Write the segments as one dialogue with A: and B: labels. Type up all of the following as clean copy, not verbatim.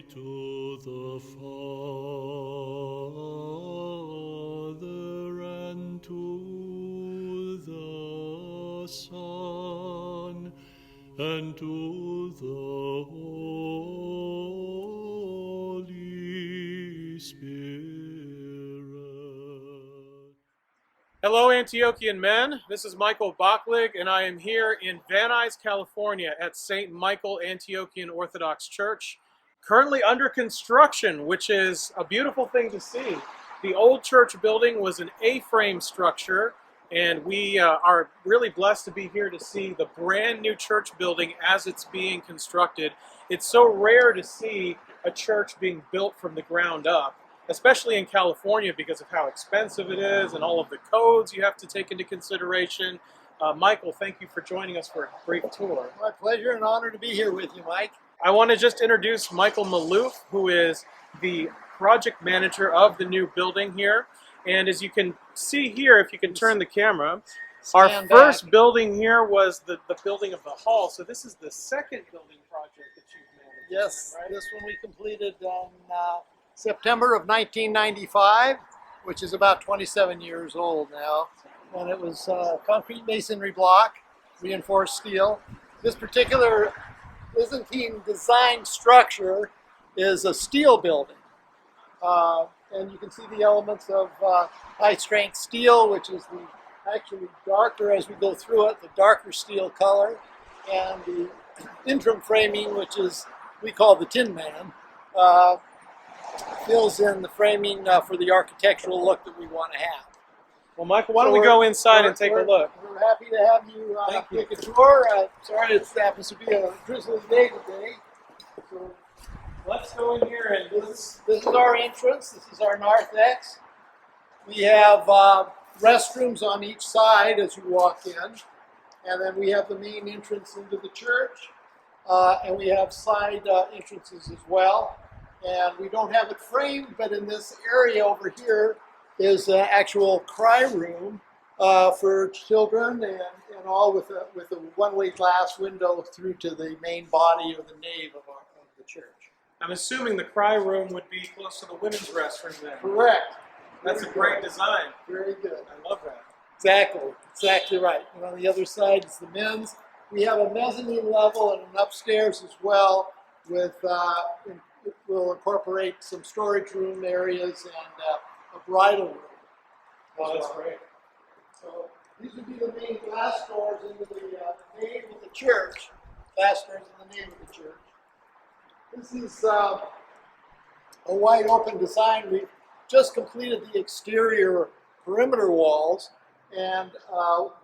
A: to the Father, and to the Son, and to the Holy Spirit.
B: Hello, Antiochian men. This is Michael Baclig, and I am here in Van Nuys, California at St. Michael Antiochian Orthodox Church, currently under construction, which is a beautiful thing to see. The old church building was an A-frame structure, and we are really blessed to be here to see the brand new church building as it's being constructed. It's so rare to see a church being built from the ground up, especially in California because of how expensive it is and all of the codes you have to take into consideration. Michael, thank you for joining us for a brief tour.
C: My pleasure and honor to be here with you, Mike.
B: I want to just introduce Michael Malouf, who is the project manager of the new building here. And as you can see here, if you can turn the camera, our first building here was the building of the hall. So this is the second building project that you've managed.
C: Yes,
B: right?
C: this one we completed in September of 1995, which is about 27 years old now. And it was concrete masonry block, reinforced steel. This particular Byzantine design structure is a steel building. And you can see the elements of high strength steel, which is actually darker as we go through it, the darker steel color, and the interim framing, which is we call the Tin Man, fills in the framing for the architectural look that we want to have.
B: Well, Michael, why don't we go inside and take a look?
C: We're happy to have you take a tour. Sorry, it happens to be a drizzly day today. So
B: Let's go in here and
C: this is our entrance. This is our narthex. We have restrooms on each side as you walk in. And then we have the main entrance into the church. And we have side entrances as well. And we don't have it framed, but in this area over here is an actual cry room for children and all with a one-way glass window through to the main body or the nave of the church.
B: I'm assuming the cry room would be close to the women's restroom then.
C: Correct.
B: That's a great design.
C: Very good.
B: I love that.
C: Exactly right. And on the other side is the men's. We have a mezzanine level and an upstairs as well with we'll incorporate some storage room areas and a bridal room.
B: Oh, that's great.
C: So these would be the main glass doors into the nave of the church. Glass doors in the nave of the church. This is a wide open design. We've just completed the exterior perimeter walls, and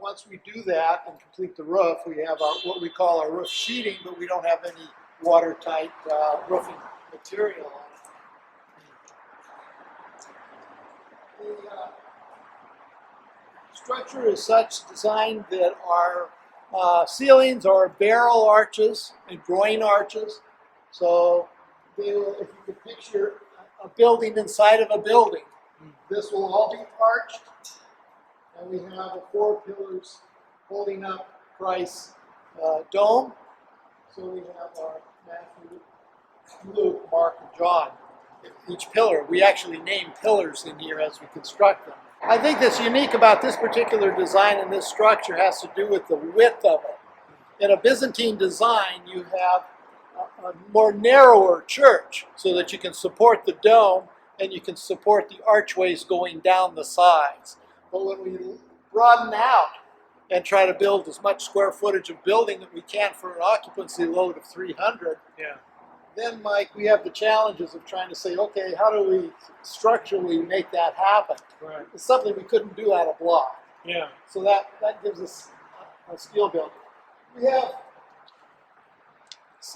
C: once we do that and complete the roof, we have what we call our roof sheeting, but we don't have any watertight roofing material on it. The structure is such designed that our ceilings are barrel arches and groin arches. So if you could picture a building inside of a building, this will all be arched. And we have 4 pillars holding up Christ's dome. So we have our Matthew, Luke, Mark, and John. Each pillar, we actually name pillars in here as we construct them. I think that's unique about this particular design and this structure has to do with the width of it. In a Byzantine design, you have a more narrower church so that you can support the dome and you can support the archways going down the sides. But when we broaden out and try to build as much square footage of building that we can for an occupancy load of 300, then, Mike, we have the challenges of trying to say, okay, how do we structurally make that happen?
B: Right.
C: It's something we couldn't do out of block.
B: Yeah.
C: So that gives us a steel building. We have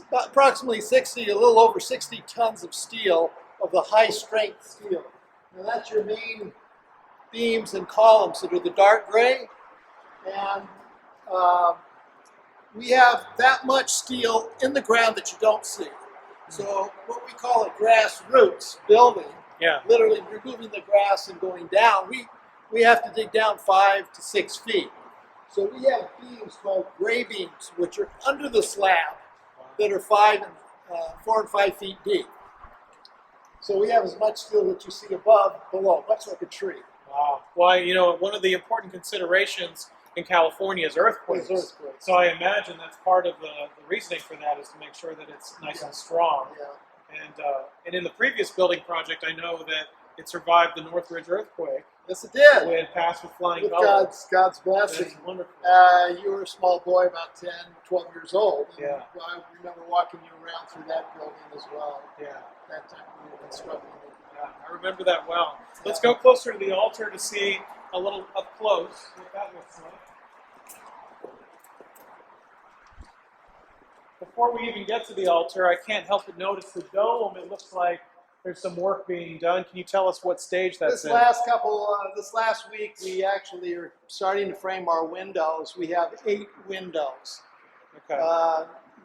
C: about approximately a little over 60 tons of steel, of the high strength steel. Now that's your main beams and columns that are the dark gray. And we have that much steel in the ground that you don't see. So what we call a grassroots building, literally removing the grass and going down, we have to dig down 5 to 6 feet. So we have beams called gray beams, which are under the slab that are 4 and 5 feet deep. So we have as much steel that you see above, below, much like a tree.
B: Wow. Well, you know, one of the important considerations in California is earthquakes.
C: Is earthquakes.
B: So I imagine that's part of the reasoning for that is to make sure that it's nice and strong.
C: Yeah.
B: And in the previous building project, I know that it survived the Northridge earthquake.
C: Yes, it did.
B: When it passed with flying
C: With
B: colors.
C: God's blessing.
B: That's wonderful.
C: You were a small boy, about 10, 12 years old. And
B: Yeah.
C: I remember walking you around through that building as well.
B: Yeah.
C: That time we were instructing you.
B: Yeah, I remember that well. Let's go closer to the altar to see a little up close what that looks like. Before we even get to the altar, I can't help but notice the dome. It looks like there's some work being done. Can you tell us what stage that's
C: This
B: in?
C: this last week, we actually are starting to frame our windows. We have 8 windows.
B: Okay.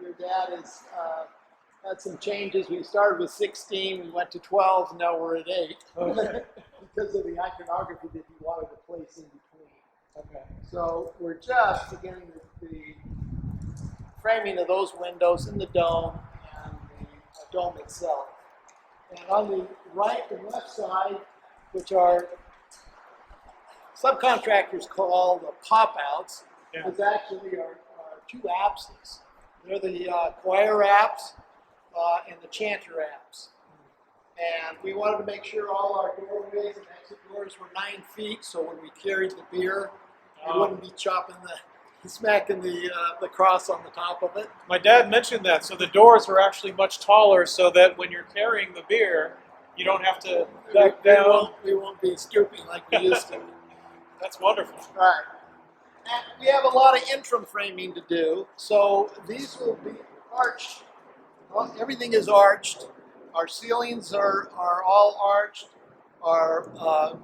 C: Your dad has had some changes. We started with 16, we went to 12, and now we're at 8.
B: Okay.
C: Because of the iconography that he wanted to place in between.
B: Okay.
C: So we're just beginning the framing of those windows in the dome and the dome itself. And on the right and left side, which are subcontractors call the pop-outs,
B: Yeah.
C: is actually our 2 apses. They're the choir apse and the chanter apse. And we wanted to make sure all our doorways and exit doors were 9 feet, so when we carried the beer, we wouldn't be smacking the cross on the top of it.
B: My dad mentioned that. So the doors are actually much taller so that when you're carrying the beer, you don't have to duck down.
C: We won't be stooping like we used to.
B: That's wonderful.
C: Right. And we have a lot of interim framing to do, so these will be arched. Well, everything is arched. Our ceilings are all arched. Our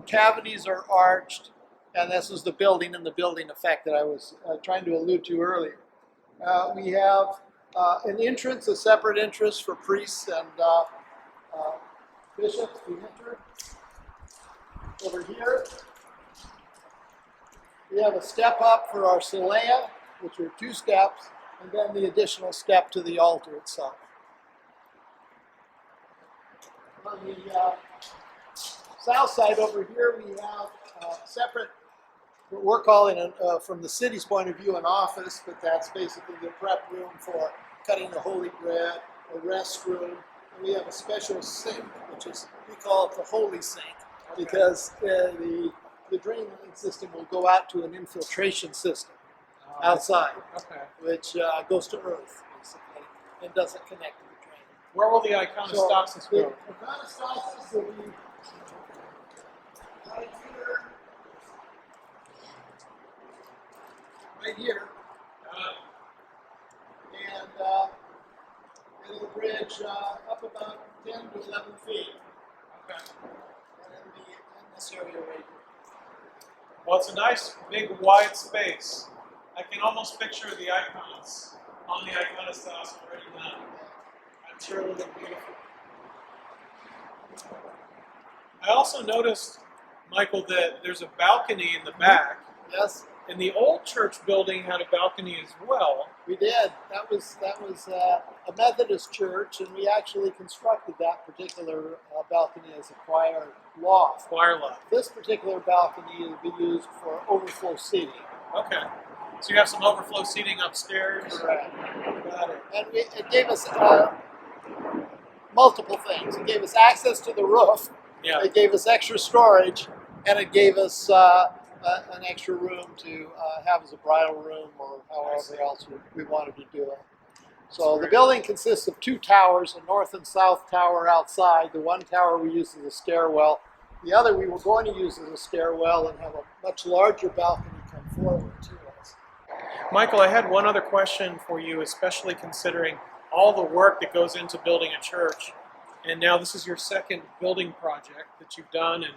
C: cavities are arched. And this is the building and the building effect that I was trying to allude to earlier. We have an entrance, a separate entrance for priests and bishops to enter. Over here, we have a step up for our solea, which are 2 steps, and then the additional step to the altar itself. On the south side over here, we have separate, what we're calling, from the city's point of view, an office, but that's basically the prep room for cutting the holy bread, a restroom, and we have a special sink, which is, we call it the holy sink, because the drain line system will go out to an infiltration system outside, which goes to earth, basically, and doesn't connect to the drain.
B: Where will the iconostasis go?
C: The iconostasis will be right here, and it'll bridge up about 10 to 11 feet.
B: Okay.
C: And it'll be in this area right here.
B: Well, it's a nice, big, wide space. I can almost picture the icons on the iconostas already now. I'm sure it'll look beautiful. I also noticed, Michael, that there's a balcony in the back.
C: Yes,
B: And the old church building had a balcony as well.
C: we did. That was a Methodist church, and we actually constructed that particular balcony as a choir loft.
B: Choir loft.
C: This particular balcony will be used for overflow seating.
B: Okay. So you have some overflow seating upstairs.
C: Correct.
B: Got it.
C: And it gave us multiple things. It gave us access to the roof.
B: Yeah.
C: It gave us extra storage, and it gave us an extra room to have as a bridal room or however else we wanted to do it. So the building consists of 2 towers, a north and south tower outside. The one tower we use as a stairwell. The other we were going to use as a stairwell and have a much larger balcony come forward to us.
B: Michael, I had one other question for you, especially considering all the work that goes into building a church. And now this is your second building project that you've done, and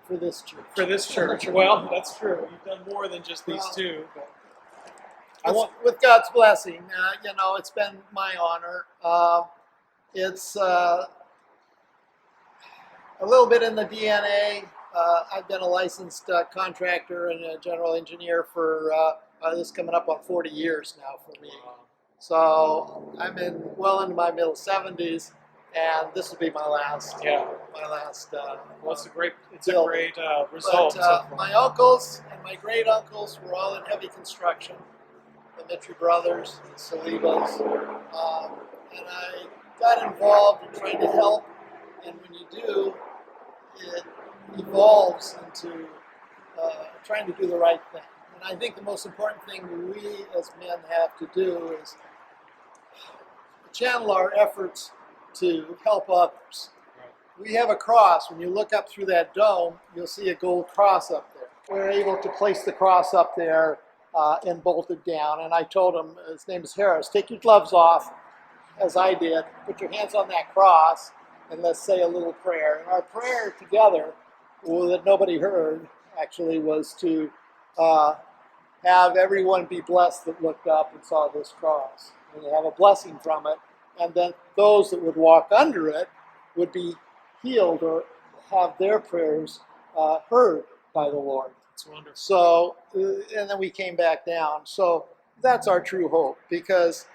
C: For this church.
B: for this church. Well, that's true. You've done more than just these 2. But
C: With God's blessing, it's been my honor. It's a little bit in the DNA. I've been a licensed contractor and a general engineer for this is coming up on 40 years now for me. So I'm well into my middle 70s, and this will be my last.
B: Yeah.
C: Well,
B: It's a great
C: Bill.
B: result.
C: But my uncles and my great uncles were all in heavy construction. The Mitri brothers, the Salivas, and I got involved in trying to help. And when you do, it evolves into trying to do the right thing. And I think the most important thing we as men have to do is channel our efforts to help others. We have a cross. When you look up through that dome, you'll see a gold cross up there. We're able to place the cross up there and bolt it down. And I told him, his name is Harris, take your gloves off, as I did, put your hands on that cross, and let's say a little prayer. And our prayer together, that nobody heard, actually, was to have everyone be blessed that looked up and saw this cross. And they have a blessing from it. And then those that would walk under it would be healed or have their prayers heard by the Lord.
B: It's wonderful.
C: So, and then we came back down. So that's our true hope, because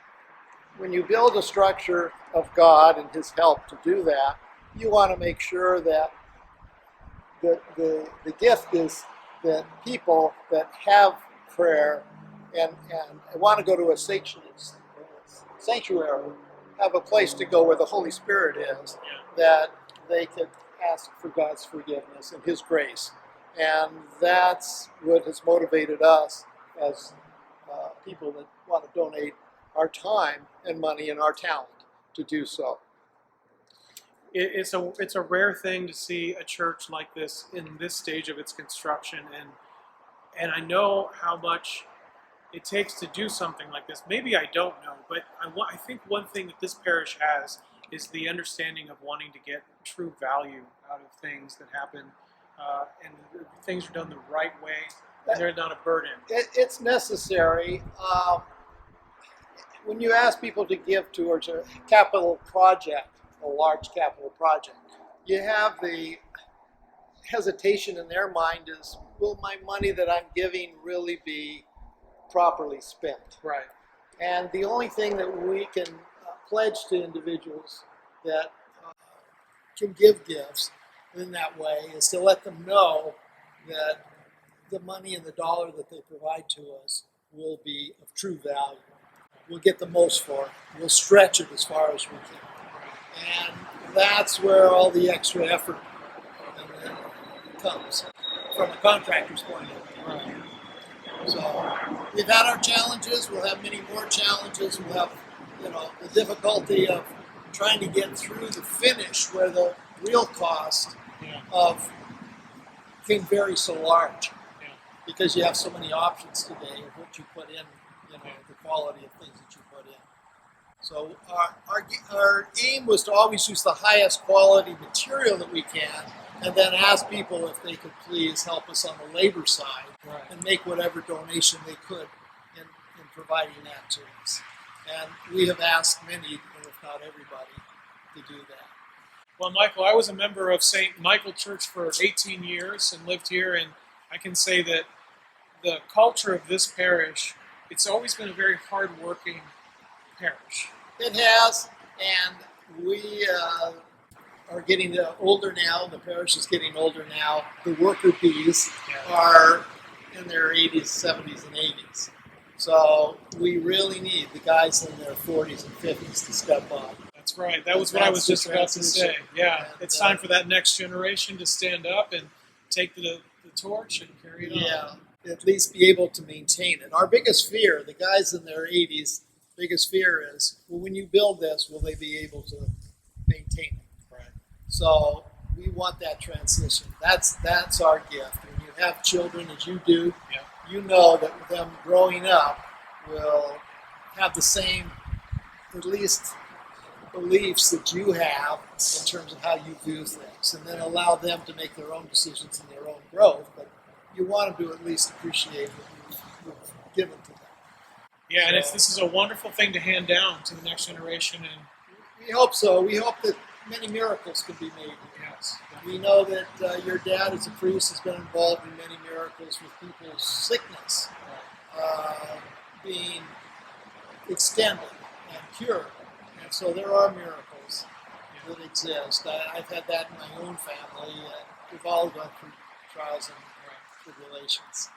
C: when you build a structure of God and His help to do that, you want to make sure that the gift is that people that have prayer and want to go to a sanctuary have a place to go where the Holy Spirit is, that they could ask for God's forgiveness and His grace. And that's what has motivated us as people that want to donate our time and money and our talent to do so.
B: It's a rare thing to see a church like this in this stage of its construction, and I know how much it takes to do something like this. Maybe I don't know, but I think one thing that this parish has is the understanding of wanting to get true value out of things that happen, and things are done the right way, and they're not a burden.
C: It's necessary. When you ask people to give towards a capital project, a large capital project, you have the hesitation in their mind is, will my money that I'm giving really be properly spent?
B: Right.
C: And the only thing that we can pledge to individuals that can give gifts in that way is to let them know that the money and the dollar that they provide to us will be of true value. We'll get the most for it. We'll stretch it as far as we can. And that's where all the extra effort comes from a contractor's point of view.
B: Right.
C: So we've had our challenges. We'll have many more challenges. We'll have, the difficulty of trying to get through the finish where the real cost of can vary so large because you have so many options today of what you put in, the quality of things that you put in. So our aim was to always use the highest quality material that we can, and then ask people if they could please help us on the labor side and make whatever donation they could in providing that to us. And we have asked many, if not everybody, to do that.
B: Well, Michael, I was a member of St. Michael Church for 18 years and lived here, and I can say that the culture of this parish, it's always been a very hard-working parish.
C: It has, and we are getting older now. The parish is getting older now. The worker bees are in their 80s, 70s, and 80s. So we really need the guys in their 40s and 50s to step up.
B: That's right. That was what I was just about to say. Yeah, it's time for that next generation to stand up and take the torch and carry it on.
C: Yeah, at least be able to maintain it. Our biggest fear, the guys in their 80s, biggest fear is, well, when you build this, will they be able to maintain it?
B: Right.
C: So we want that transition. That's our gift. When you have children, as you do, you know that them growing up will have the same, at least, beliefs that you have in terms of how you view things, and then allow them to make their own decisions and their own growth. But you want them to at least appreciate what you've given to them.
B: Yeah, and this is a wonderful thing to hand down to the next generation. And
C: we hope so. We hope that many miracles can be made.
B: Yes,
C: we know that your dad, as a priest, has been involved in many miracles with people's sickness being extended and cured. And so there are miracles that exist. I've had that in my own family. We've all gone through trials and tribulations.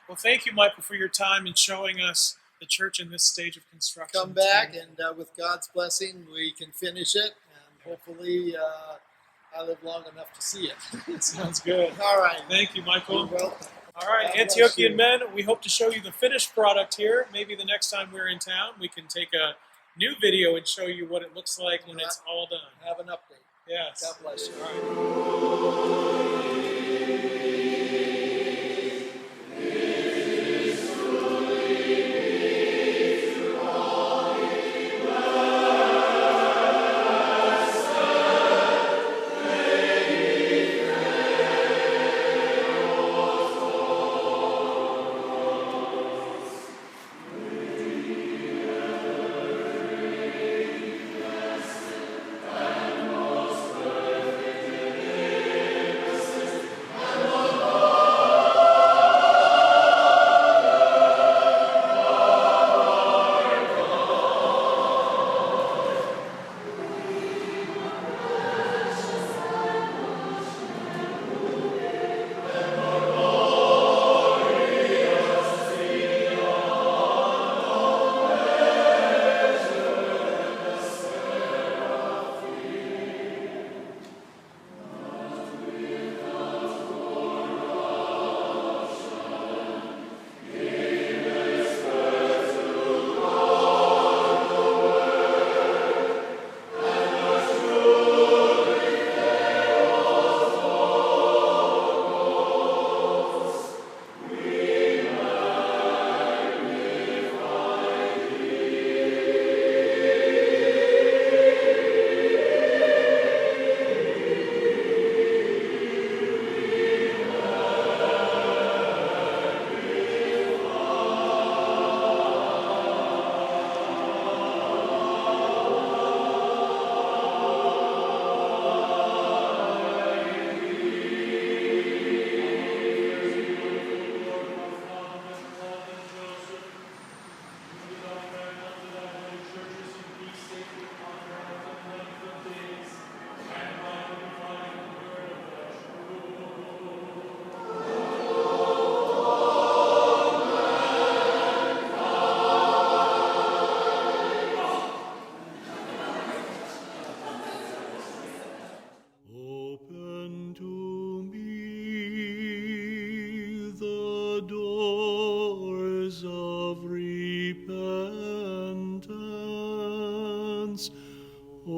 B: Well, thank you, Michael, for your time and showing us the church in this stage of construction.
C: Come back, and with God's blessing, we can finish it, and hopefully I live long enough to see it.
B: Sounds good.
C: All right.
B: Thank you, Michael.
C: You're welcome.
B: All right,
C: God bless
B: Antiochian
C: you.
B: men, we hope to show you the finished product here. Maybe the next time we're in town, we can take a new video and show you what it looks like when it's all done.
C: Have an update.
B: Yes.
C: God bless you.
B: All right.
A: Open to me the doors of repentance, O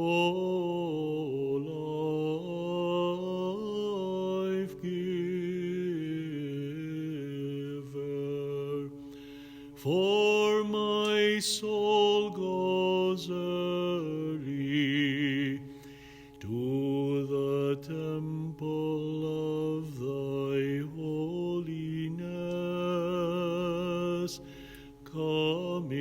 A: life giver. For my soul goes early to the temple of thy holiness. Come